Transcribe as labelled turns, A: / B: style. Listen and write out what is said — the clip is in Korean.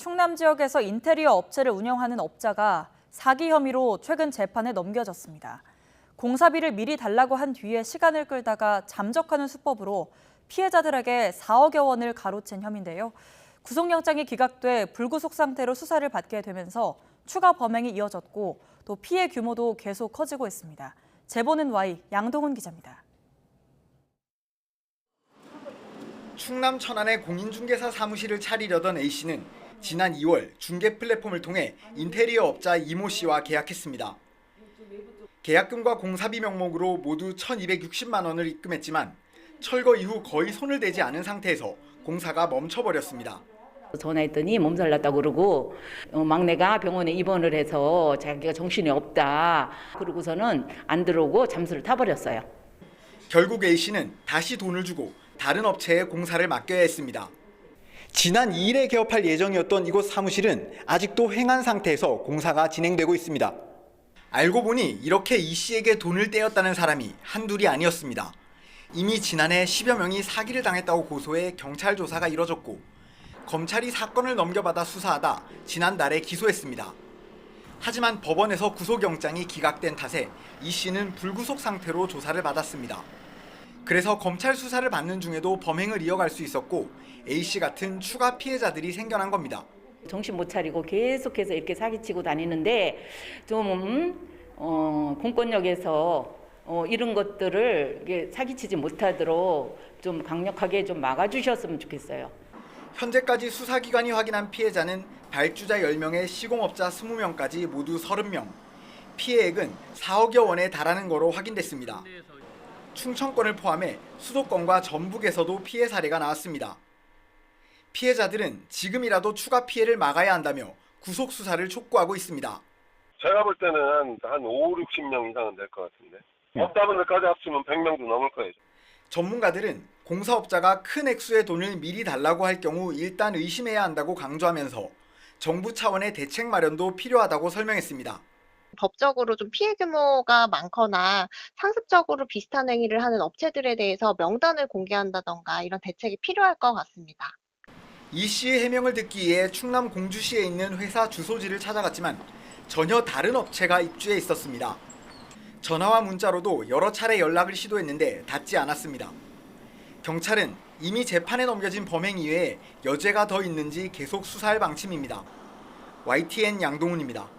A: 충남 지역에서 인테리어 업체를 운영하는 업자가 사기 혐의로 최근 재판에 넘겨졌습니다. 공사비를 미리 달라고 한 뒤에 시간을 끌다가 잠적하는 수법으로 피해자들에게 4억여 원을 가로챈 혐의인데요. 구속영장이 기각돼 불구속 상태로 수사를 받게 되면서 추가 범행이 이어졌고 또 피해 규모도 계속 커지고 있습니다. 제보는 Y 양동훈 기자입니다.
B: 충남 천안의 공인중개사 사무실을 차리려던 A씨는 지난 2월 중개 플랫폼을 통해 인테리어 업자 이모 씨와 계약했습니다. 계약금과 공사비 명목으로 모두 1,260만 원을 입금했지만 철거 이후 거의 손을 대지 않은 상태에서 공사가 멈춰버렸습니다.
C: 전화했더니 몸살 났다고 그러고 막내가 병원에 입원을 해서 자기가 정신이 없다. 그러고서는 안 들어오고 잠수를 타버렸어요.
B: 결국 A씨는 다시 돈을 주고 다른 업체에 공사를 맡겨야 했습니다. 지난 2일에 개업할 예정이었던 이곳 사무실은 아직도 횡한 상태에서 공사가 진행되고 있습니다. 알고 보니 이렇게 E씨에게 돈을 떼었다는 사람이 한둘이 아니었습니다. 이미 지난해 10여 명이 사기를 당했다고 고소해 경찰 조사가 이뤄졌고 검찰이 사건을 넘겨받아 수사하다 지난달에 기소했습니다. 하지만 법원에서 구속영장이 기각된 탓에 E씨는 불구속 상태로 조사를 받았습니다. 그래서 검찰 수사를 받는 중에도 범행을 이어갈 수 있었고 A씨 같은 추가 피해자들이 생겨난 겁니다.
C: 정신 못 차리고 계속해서 이렇게 사기치고 다니는데 좀 공권력에서 이런 것들을 사기치지 못하도록 좀 강력하게 좀 막아주셨으면 좋겠어요.
B: 현재까지 수사기관이 확인한 피해자는 발주자 10명에 시공업자 20명까지 모두 30명. 피해액은 4억여 원에 달하는 거로 확인됐습니다. 충청권을 포함해 수도권과 전북에서도 피해 사례가 나왔습니다. 피해자들은 지금이라도 추가 피해를 막아야 한다며 구속 수사를 촉구하고 있습니다.
D: 제가 볼 때는 한 5, 60명 이상은 될 것 같은데 업자분들까지 합치면 100명도 넘을 거예요.
B: 전문가들은 공사업자가 큰 액수의 돈을 미리 달라고 할 경우 일단 의심해야 한다고 강조하면서 정부 차원의 대책 마련도 필요하다고 설명했습니다.
E: 법적으로 좀 피해 규모가 많거나 상습적으로 비슷한 행위를 하는 업체들에 대해서 명단을 공개한다던가 이런 대책이 필요할 것 같습니다.
B: 이 씨의 해명을 듣기 위해 충남 공주시에 있는 회사 주소지를 찾아갔지만 전혀 다른 업체가 입주해 있었습니다. 전화와 문자로도 여러 차례 연락을 시도했는데 닿지 않았습니다. 경찰은 이미 재판에 넘겨진 범행 이외에 여죄가 더 있는지 계속 수사할 방침입니다. YTN 양동훈입니다.